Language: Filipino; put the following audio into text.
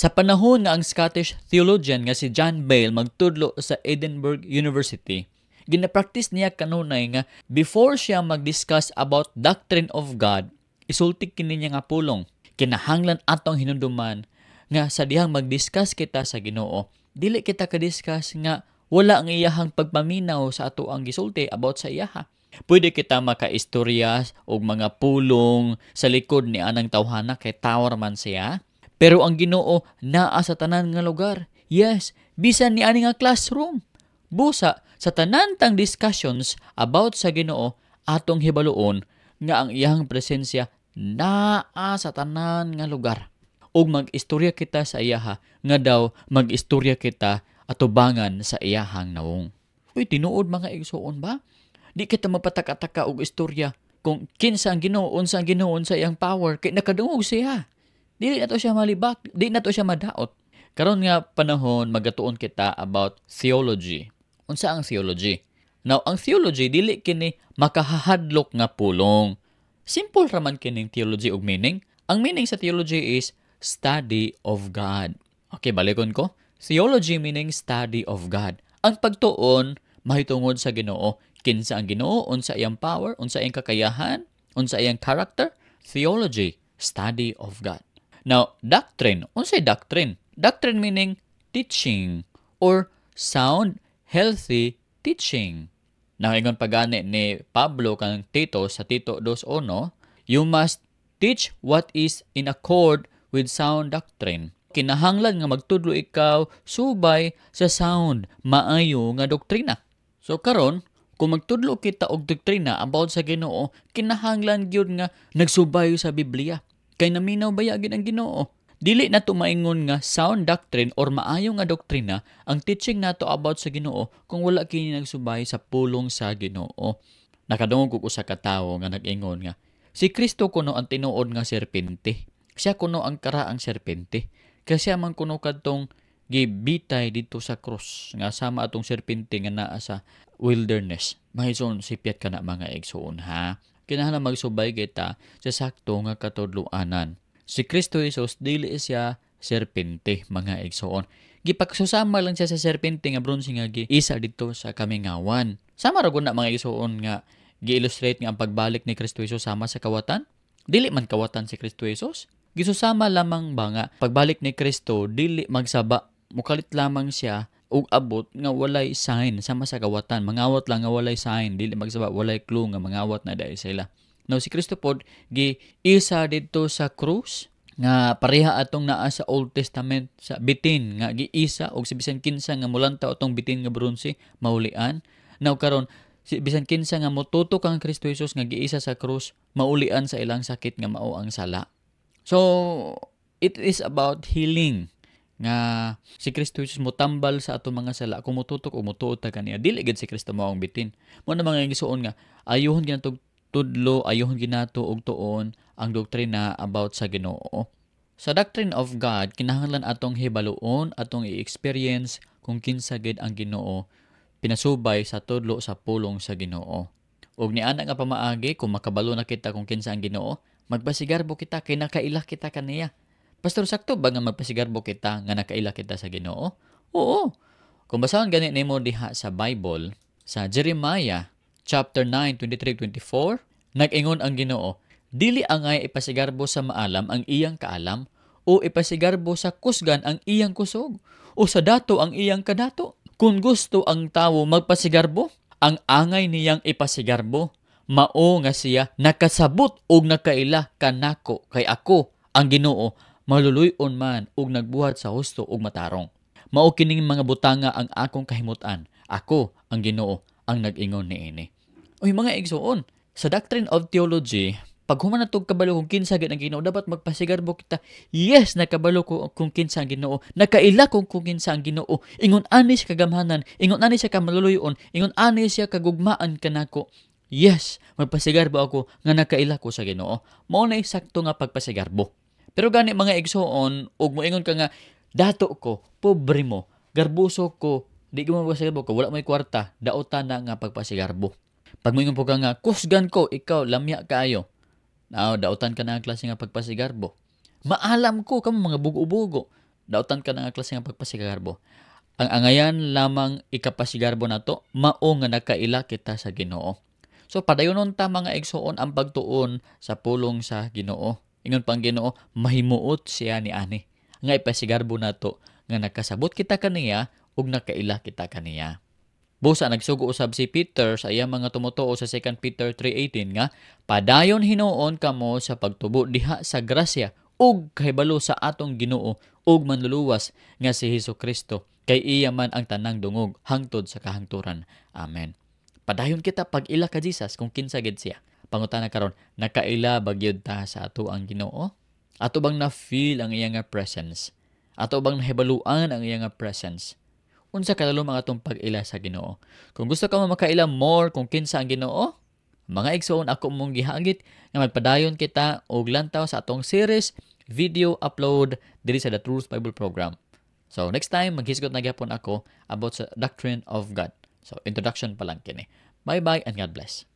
Sa panahon nga ang Scottish theologian nga si John Bale magtudlo sa Edinburgh University, ginapractice niya kanunay nga before siya mag-discuss about doctrine of God, isultik kini niya nga pulong. Kinahanglan atong hinumduman nga sa dihang mag-discuss kita sa Ginoo, dili kita ka-discuss nga wala ang iyahang pagpaminaw sa ato ang gisulti about sa iyaha. Pwede kita makaistorya og mga pulong sa likod ni anang tawhana kay tawar man siya. Pero ang Ginoo naa sa tanan nga lugar. Yes, bisan ni ani nga classroom. Busa sa tanan tang discussions about sa Ginoo atong hibaluon nga ang iyang presensya naa sa tanan nga lugar. Ug mag-istorya kita sa iyaha nga daw mag-istorya kita atubangan sa iyahang nawong. Uy, tinuod mga igsoon ba? Di kita mapataka-taka og istorya kung kinsa ang Ginoo, unsa ang Ginoo sa iyang power kay nakadungog siya. Dili na to siya malibak, di na to siya madaot. Karon nga panahon magatuon kita about theology. Unsa ang theology? Now, ang theology dili kini makahahadlok nga pulong. Simple raman kining theology og meaning. Ang meaning sa theology is study of God. Okay, balikon ko. Theology meaning study of God. Ang pagtuon mahitungod sa Ginoo, kinsa ang Ginoo, unsa iyang power, unsa iyang kakayahan, unsa iyang character. Theology, study of God. Now, doctrine. Unsay doctrine? Doctrine meaning teaching or sound, healthy teaching. Now, ingon pagani ni Pablo kang Tito sa Tito 2:1, you must teach what is in accord with sound doctrine. Kinahanglan nga magtudlo ikaw subay sa sound, maayo nga doktrina. So karon, kung magtudlo kita og doktrina about sa Ginoo, kinahanglan gyud nga nagsubay sa Biblia. Kay naminaw baya gyud ang Ginoo. Dili na to maingon nga sound doctrine or maayo nga doktrina ang teaching nato about sa Ginoo kung wala kini nagsubay sa pulong sa Ginoo. Nakadungog og usa ka tawo nga nag-ingon nga si Kristo kuno ang tinuod nga serpente. Siya kuno ang karaang serpente. Kasi man kuno kadtong gibitay dito sa cross nga sama atong serpente nga naa sa wilderness. Mahison sipiat kana mga igsoon ha. Kinahanglan magsubay kita sa sakto nga katudloanan. Si Kristo Jesus dili siya serpente mga igsoon. Gipagsusama lang siya sa serpente nga bronze nga giisa dito sa kamingawan. Sama ra gud na mga igsoon nga gi-illustrate nga ang pagbalik ni Kristo Jesus sama sa kawatan. Dili man kawatan si Kristo Jesus. Gisusama lamang ba nga pagbalik ni Kristo dili magsaba, mukalit lamang siya ug abot nga walay sign sama sa kawatan. Mangawat lang nga walay sign, dili magsaba, walay clue nga mangawat na dai sila. Now si Kristo pod giisa dito sa krus nga pareha atong naa sa Old Testament sa bitin nga giisa og si bisan kinsa nga mulantaw atong bitin nga bronze maulian. Now karon si bisan kinsa nga motutok ang Kristo Jesus nga giisa sa krus maulian sa ilang sakit nga mao ang sala. So it is about healing nga si Kristo Jesus motambal sa ato mga sala kung mututok o mutuot ta kaniya dili gid si Kristo mao ang bitin. Mo na mga igsoon nga ayohon ginatog tudlo, ayohon ginato og tuon ang doktrina about sa Ginoo. Sa doctrine of God kinahanglan atong hibaluon, atong i-experience kung kinsa gid ang Ginoo pinasubay sa tudlo sa pulong sa Ginoo. Og niana nga pamaagi kung makabalo na kita kung kinsa ang Ginoo, magpasigarbo kita kay nakaila kita kaniya. Pastor, sakto ba nga magpasigarbo kita nga nakaila kita sa Ginoo? Oo. Kung basahon gani nimo diha sa Bible, sa Jeremiah chapter 9, 23-24, nag-ingon ang Ginoo, dili angay ipasigarbo sa maalam ang iyang kaalam, o ipasigarbo sa kusgan ang iyang kusog, o sa dato ang iyang kadato. Kung gusto ang tawo magpasigarbo, ang angay niyang ipasigarbo, mao nga siya nakasabot og nakaila kanako kay ako ang Ginoo maluluy-on man og nagbuhat sa husto ug matarong. Mao kining mga butanga ang akong kahimutan. Ako ang Ginoo ang nag-ingon niini. Uy mga igsoon, sa doctrine of theology, pag human natog kabalo kung kinsa gid ang Ginoo, dapat magpasigarbo kita. Yes, nakabalo ko kung kinsa ang Ginoo. Nakaila kung kinsa ang Ginoo. Ingon ani siya kagamhanan, ingon ani siya kamaluluy-on, ingon ani siya kagugmaan kanako. Yes, magpasigarbo ako nga nakaila ko sa Ginoo. Mao na sakto nga pagpasigarbo. Pero gani mga igsoon, ug moingon ka nga dato ko, pobre mo, garbuso ko, di ko magpasigarbo ko, wala may kwarta, daotan na nga pagpasigarbo. Pag moingon po ka nga kusgan ko, ikaw lamya kaayo. Daotan ka na ang klase nga pagpasigarbo. Maalam ko kamo mga bugo-bugo. Dautan ka na nga klase nga pagpasigarbo. Ang angayan lamang ikapasigarbo nato mao nga nakaila kita sa Ginoo. So padayonon ta mga igsoon ang pagtuon sa pulong sa Ginoo. Ingon pang Ginoo, mahimuot siya ni ani. Nga ipasigarbo nato nga nakasabot kita kaniya ug nakaila kita kaniya. Busa nagsugo usab si Peter sa iyang mga tumotoo sa 2 Peter 3:18 nga padayon hinuon kamo sa pagtubo diha sa grasya ug kahibalo sa atong Ginoo ug manluluwas nga si Hesukristo kay iya man ang tanang dungog hangtod sa kahangturan. Amen. Padayon kita pag-ila ka Jesus kung kinsa gid siya. Pangutana karon, nakaila ba gyud ta sa ato ang Ginoo? Ato bang na-feel ang iyang presence? Ato bang nahibaluan ang iyang presence? Unsa kadalo mga atong pag-ila sa Ginoo? Kung gusto ka mo makaila more kung kinsa ang Ginoo, mga igsoon ako mong gihagit nga magpadayon kita og lantaw sa atong series video upload diri sa The Truth Bible Program. So next time maghisgot na gyapon ako about sa doctrine of God. So introduction pa lang kini. Bye-bye and God bless.